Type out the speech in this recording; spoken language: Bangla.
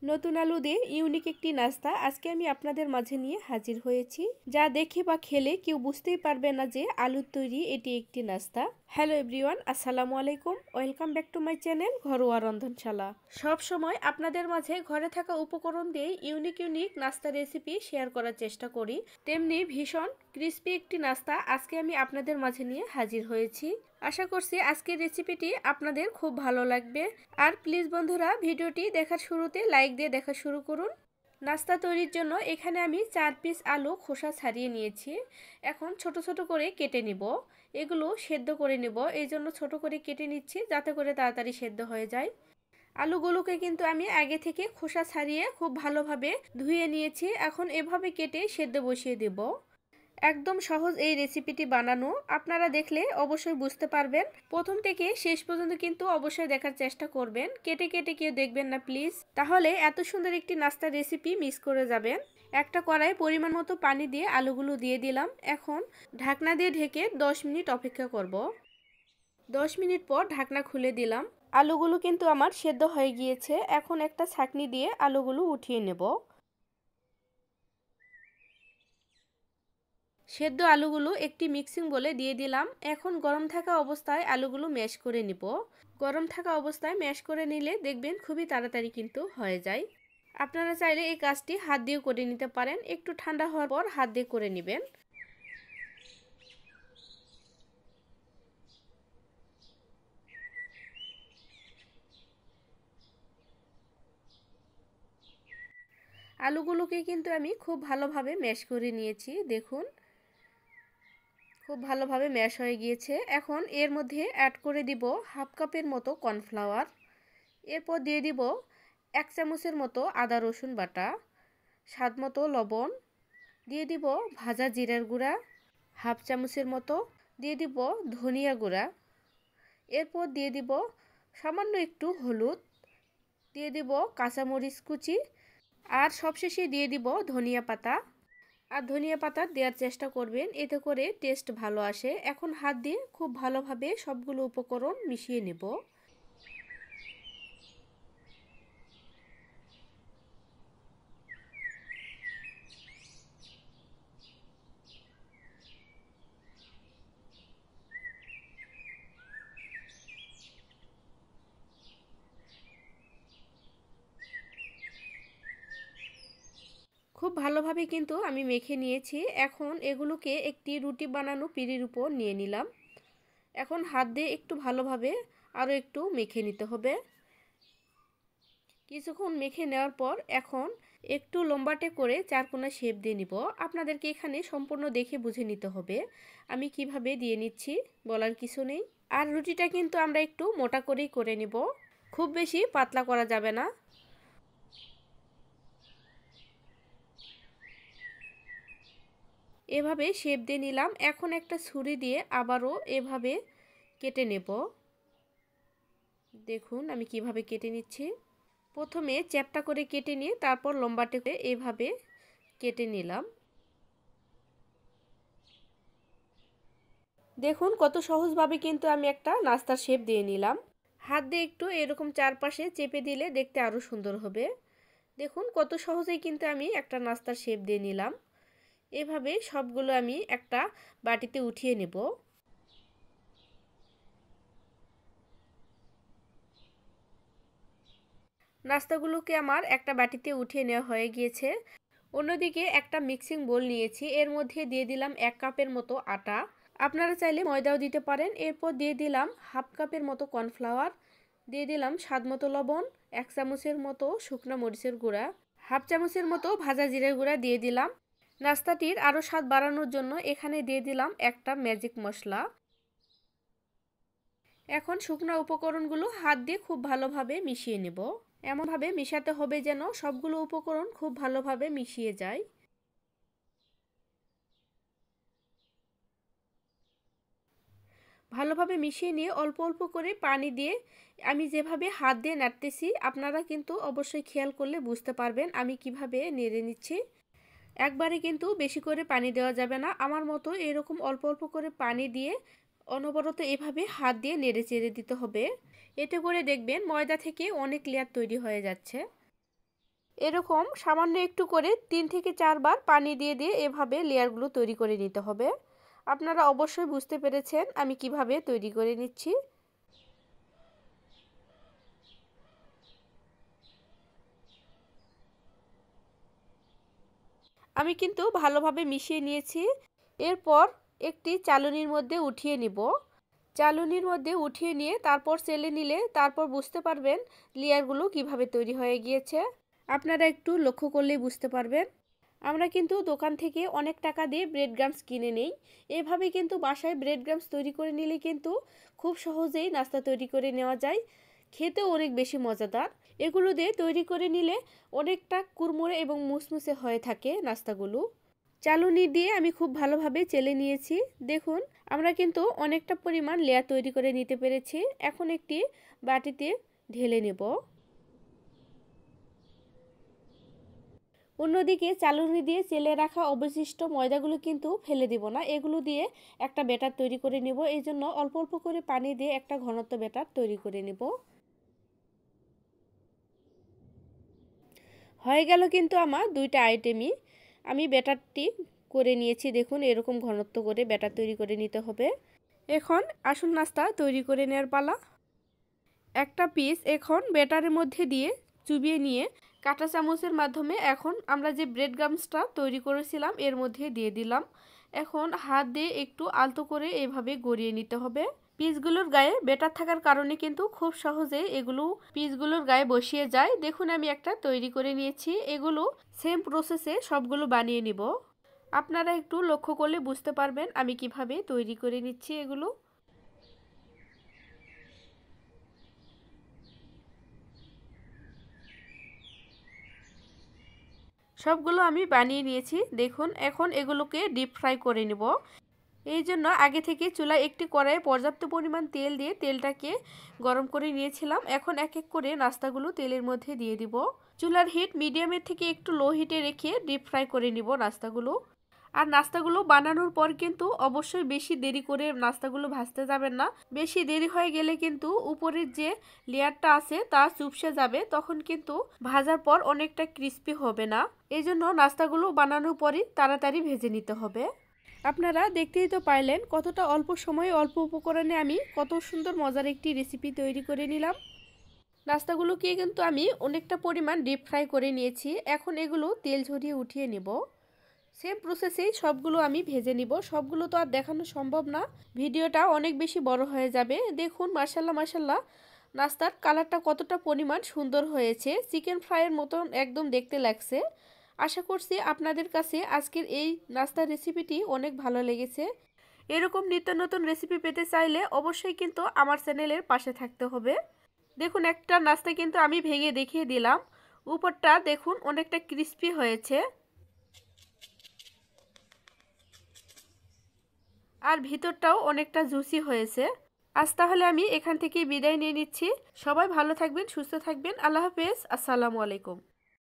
নতুন আলু দিয়ে ইউনিক একটি নাস্তা আজকে আমি আপনাদের মাঝে নিয়ে হাজির হয়েছি, যা দেখে বা খেলে কেউ বুঝতেই পারবে না যে আলুর তৈরি এটি একটি নাস্তা। হ্যালো এভরিওয়ান, আসসালামু আলাইকুম, welcome back to my channel ঘরোয়া রন্ধনশালা। সব সময় আপনাদের মাঝে ঘরে থাকা উপকরণ দিয়ে ইউনিক নাস্তা রেসিপি শেয়ার করার চেষ্টা করি, তেমনি ভীষণ ক্রিস্পি একটি নাস্তা আজকে আমি আপনাদের মাঝে নিয়ে হাজির হয়েছি। আশা করছি আজকের রেসিপিটি আপনাদের খুব ভালো লাগবে। আর প্লিজ বন্ধুরা, ভিডিওটি দেখার শুরুতে লাইক দিয়ে দেখা শুরু করুন। নাস্তা তৈরির জন্য এখানে আমি 4 পিস আলু খোসা ছাড়িয়ে নিয়েছি। এখন ছোট ছোট করে কেটে নিব। এগুলো সেদ্ধ করে নেব, এই জন্য ছোট করে কেটে নিচ্ছি যাতে করে তাড়াতাড়ি সেদ্ধ হয়ে যায়। আলুগুলোকে কিন্তু আমি আগে থেকে খোসা ছাড়িয়ে খুব ভালোভাবে ধুয়ে নিয়েছি। এখন এভাবে কেটে সেদ্ধ বসিয়ে দেব। একদম সহজ এই রেসিপিটি বানানো, আপনারা দেখলে অবশ্যই বুঝতে পারবেন। প্রথম থেকে শেষ পর্যন্ত কিন্তু অবশ্যই দেখার চেষ্টা করবেন, কেটে কেটে কেউ দেখবেন না প্লিজ, তাহলে এত সুন্দর একটি নাস্তা রেসিপি মিস করে যাবেন। একটা কড়াই পরিমাণ মতো পানি দিয়ে আলুগুলো দিয়ে দিলাম। এখন ঢাকনা দিয়ে ঢেকে 10 মিনিট অপেক্ষা করব। 10 মিনিট পর ঢাকনা খুলে দিলাম। আলুগুলো কিন্তু আমার সেদ্ধ হয়ে গিয়েছে। এখন একটা ছাঁকনি দিয়ে আলুগুলো উঠিয়ে নেব। সেদ্ধ আলুগুলো একটি মিক্সিং বলে দিয়ে দিলাম। এখন গরম থাকা অবস্থায় আলুগুলো ম্যাশ করে নিব। গরম থাকা অবস্থায় ম্যাশ করে নিলে দেখবেন খুবই তাড়াতাড়ি কিন্তু হয়ে যায়। আপনারা চাইলে এই কাজটি হাত দিয়েও করে নিতে পারেন, একটু ঠান্ডা হওয়ার পর হাত দিয়ে করে নেবেন। আলুগুলোকে কিন্তু আমি খুব ভালোভাবে ম্যাশ করে নিয়েছি, দেখুন খুব ভালোভাবে ম্যাশ হয়ে গিয়েছে। এখন এর মধ্যে অ্যাড করে দিব হাফ কাপের মতো কর্নফ্লাওয়ার। এরপর দিয়ে দিব 1 চামচের মতো আদা রসুন বাটা, স্বাদ মতো লবণ, দিয়ে দিব ভাজা জিরার গুঁড়া হাফ চামচের মতো, দিয়ে দিব ধনিয়া গুঁড়া, এরপর দিয়ে দিব সামান্য একটু হলুদ, দিয়ে দিব কাঁচামরিচ কুচি, আর সবশেষে দিয়ে দিব ধনিয়া পাতা। আর ধনিয়া পাতা দেওয়ার চেষ্টা করবেন, এতে করে টেস্ট ভালো আসে। এখন হাত দিয়ে খুব ভালোভাবে সবগুলো উপকরণ মিশিয়ে নেব। খুব ভালোভাবে কিন্তু আমি মেখে নিয়েছি। এখন এগুলোকে একটি রুটি বানানো পিঁড়ির উপর নিয়ে নিলাম। এখন হাত দিয়ে একটু ভালোভাবে আরও একটু মেখে নিতে হবে। কিছুক্ষণ মেখে নেওয়ার পর এখন একটু লম্বাটে করে চারকোনা শেপ দিয়ে নিব। আপনাদেরকে এখানে সম্পূর্ণ দেখে বুঝে নিতে হবে আমি কিভাবে দিয়ে নিচ্ছি, বলার কিছু নেই। আর রুটিটা কিন্তু আমরা একটু মোটা করেই করে নিব, খুব বেশি পাতলা করা যাবে না। এভাবে শেপ দিয়ে নিলাম। এখন একটা ছুরি দিয়ে আবারও এভাবে কেটে নেব। দেখুন আমি কিভাবে কেটে নিচ্ছি। প্রথমে চ্যাপ্টা করে কেটে নিয়ে তারপর লম্বাটে করে এভাবে কেটে নিলাম। দেখুন কত সহজভাবে কিন্তু আমি একটা নাস্তার শেপ দিয়ে নিলাম। হাত দিয়ে একটু এরকম চারপাশে চেপে দিলে দেখতে আরও সুন্দর হবে। দেখুন কত সহজেই কিন্তু আমি একটা নাস্তার শেপ দিয়ে নিলাম। এভাবে সবগুলো আমি একটা বাটিতে উঠিয়ে নেব। নাস্তাগুলোকে আমার একটা বাটিতে উঠিয়ে নেওয়া হয়ে গিয়েছে। অন্যদিকে একটা মিক্সিং বোল নিয়েছি, এর মধ্যে দিয়ে দিলাম 1 কাপের মতো আটা। আপনারা চাইলে ময়দাও দিতে পারেন। এরপর দিয়ে দিলাম হাফ কাপের মতো কর্নফ্লাওয়ার, দিয়ে দিলাম স্বাদ মতো লবণ, 1 চামচের মতো শুকনো মরিচের গুঁড়া, হাফ চামচের মতো ভাজা জিরার গুঁড়া দিয়ে দিলাম। নাস্তাটির আরও স্বাদ বাড়ানোর জন্য এখানে দিয়ে দিলাম একটা ম্যাজিক মশলা। এখন শুকনো উপকরণগুলো হাত দিয়ে খুব ভালোভাবে মিশিয়ে নেব। এমনভাবে মিশাতে হবে যেন সবগুলো উপকরণ খুব ভালোভাবে মিশিয়ে যায়। ভালোভাবে মিশিয়ে নিয়ে অল্প অল্প করে পানি দিয়ে আমি যেভাবে হাত দিয়ে নাড়তেছি, আপনারা কিন্তু অবশ্যই খেয়াল করলে বুঝতে পারবেন আমি কিভাবে নেড়ে নিচ্ছি। একবারে কিন্তু বেশি করে পানি দেওয়া যাবে না, আমার মতো এরকম অল্প অল্প করে পানি দিয়ে অনবরত এভাবে হাত দিয়ে নেড়ে চেড়ে দিতে হবে। এতে করে দেখবেন ময়দা থেকে অনেক লেয়ার তৈরি হয়ে যাচ্ছে। এরকম সামান্য একটু করে 3 থেকে 4 বার পানি দিয়ে দিয়ে এভাবে লেয়ারগুলো তৈরি করে নিতে হবে। আপনারা অবশ্যই বুঝতে পেরেছেন আমি কিভাবে তৈরি করে নিচ্ছি। আমি কিন্তু ভালোভাবে মিশিয়ে নিয়েছি। এরপর একটি চালনির মধ্যে উঠিয়ে নিব। চালনির মধ্যে উঠিয়ে নিয়ে তারপর চেলে নিলে তারপর বুঝতে পারবেন লেয়ারগুলো কিভাবে তৈরি হয়ে গিয়েছে। আপনারা একটু লক্ষ্য করলেই বুঝতে পারবেন। আমরা কিন্তু দোকান থেকে অনেক টাকা দিয়ে ব্রেড ক্রাম্বস কিনে নেই। এভাবে কিন্তু বাসায় ব্রেড ক্রাম্বস তৈরি করে নিলে কিন্তু খুব সহজেই নাস্তা তৈরি করে নেওয়া যায়। খেতেও অনেক বেশি মজাদার। এগুলো দিয়ে তৈরি করে নিলে অনেকটা কুরমুরে এবং মুসমুসে হয়ে থাকে নাস্তাগুলো। চালনি দিয়ে আমি খুব ভালোভাবে চেলে নিয়েছি। দেখুন আমরা কিন্তু অনেকটা পরিমাণ লেয়ার তৈরি করে নিতে পেরেছি। এখন একটি বাটিতে ঢেলে নেব। অন্যদিকে চালনি দিয়ে চেলে রাখা অবশিষ্ট ময়দাগুলো কিন্তু ফেলে দিব না, এগুলো দিয়ে একটা ব্যাটার তৈরি করে নেব। এই জন্য অল্প অল্প করে পানি দিয়ে একটা ঘনত্ব ব্যাটার তৈরি করে নেব। হয়ে গেল কিন্তু আমার দুইটা আইটেমই। আমি ব্যাটারটি করে নিয়েছি। দেখুন এরকম ঘনত্ব করে ব্যাটার তৈরি করে নিতে হবে। এখন আসল নাস্তা তৈরি করে নেওয়ার পালা। একটা পিস এখন ব্যাটারের মধ্যে দিয়ে চুবিয়ে নিয়ে কাঁটা চামচের মাধ্যমে এখন আমরা যে ব্রেড ক্রাম্বসটা তৈরি করেছিলাম এর মধ্যে দিয়ে দিলাম। এখন হাত দিয়ে একটু আলতো করে এভাবে গড়িয়ে নিতে হবে। পিসগুলোর গায়ে ব্যাটার থাকার কারণে কিন্তু খুব সহজে এগুলো পিসগুলোর গায়ে বসিয়ে যায়। দেখুন আমি একটা তৈরি করে নিয়েছি। এগুলো সেম প্রসেসে সবগুলো বানিয়ে নিব। আপনারা একটু লক্ষ্য করলে বুঝতে পারবেন আমি কিভাবে তৈরি করে নিচ্ছি এগুলো। সবগুলো আমি বানিয়ে নিয়েছি। দেখুন এখন এগুলোকে ডিপ ফ্রাই করে নেব। এই জন্য আগে থেকে চুলায় একটি কড়াইয়ে পর্যাপ্ত পরিমাণ তেল দিয়ে তেলটাকে গরম করে নিয়েছিলাম। এখন এক এক করে নাস্তাগুলো তেলের মধ্যে দিয়ে দিব। চুলার হিট মিডিয়ামের থেকে একটু লো হিটে রেখে ডিপ ফ্রাই করে নিব নাস্তাগুলো। আর নাস্তাগুলো বানানোর পর কিন্তু অবশ্যই বেশি দেরি করে নাস্তাগুলো ভাজতে যাবেন না। বেশি দেরি হয়ে গেলে কিন্তু উপরের যে লেয়ারটা আছে তা চুপসে যাবে, তখন কিন্তু ভাজার পর অনেকটা ক্রিস্পি হবে না। এই জন্য নাস্তাগুলো বানানোর পরই তাড়াতাড়ি ভেজে নিতে হবে। আপনারা দেখতেই তো পাইলেন কতটা অল্প সময়ে অল্প উপকরণে আমি কত সুন্দর মজার একটি রেসিপি তৈরি করে নিলাম। নাস্তাগুলোকে কিন্তু আমি অনেকটা পরিমাণ ডিপ ফ্রাই করে নিয়েছি। এখন এগুলো তেল ঝরিয়ে উঠিয়ে নেব। সেম প্রসেসেই সবগুলো আমি ভেজে নিব। সবগুলো তো আর দেখানো সম্ভব না, ভিডিওটা অনেক বেশি বড় হয়ে যাবে। দেখুন মাশাল্লাহ মাশাল্লাহ নাস্তার কালারটা কতটা পরিমাণ সুন্দর হয়েছে, চিকেন ফ্রাইয়ের মতন একদম দেখতে লাগছে। আশা করছি আপনাদের কাছে আজকের এই নাস্তার রেসিপিটি অনেক ভালো লেগেছে। এরকম নিত্য নতুন রেসিপি পেতে চাইলে অবশ্যই কিন্তু আমার চ্যানেলের পাশে থাকতে হবে। দেখুন একটা নাস্তা কিন্তু আমি ভেঙে দেখিয়ে দিলাম। উপরটা দেখুন অনেকটা ক্রিস্পি হয়েছে আর ভিতরটাও অনেকটা জুসি হয়েছে। আজ তাহলে আমি এখান থেকে বিদায় নিয়ে নিচ্ছি। সবাই ভালো থাকবেন, সুস্থ থাকবেন। আল্লাহ হাফেজ। আসসালামু আলাইকুম।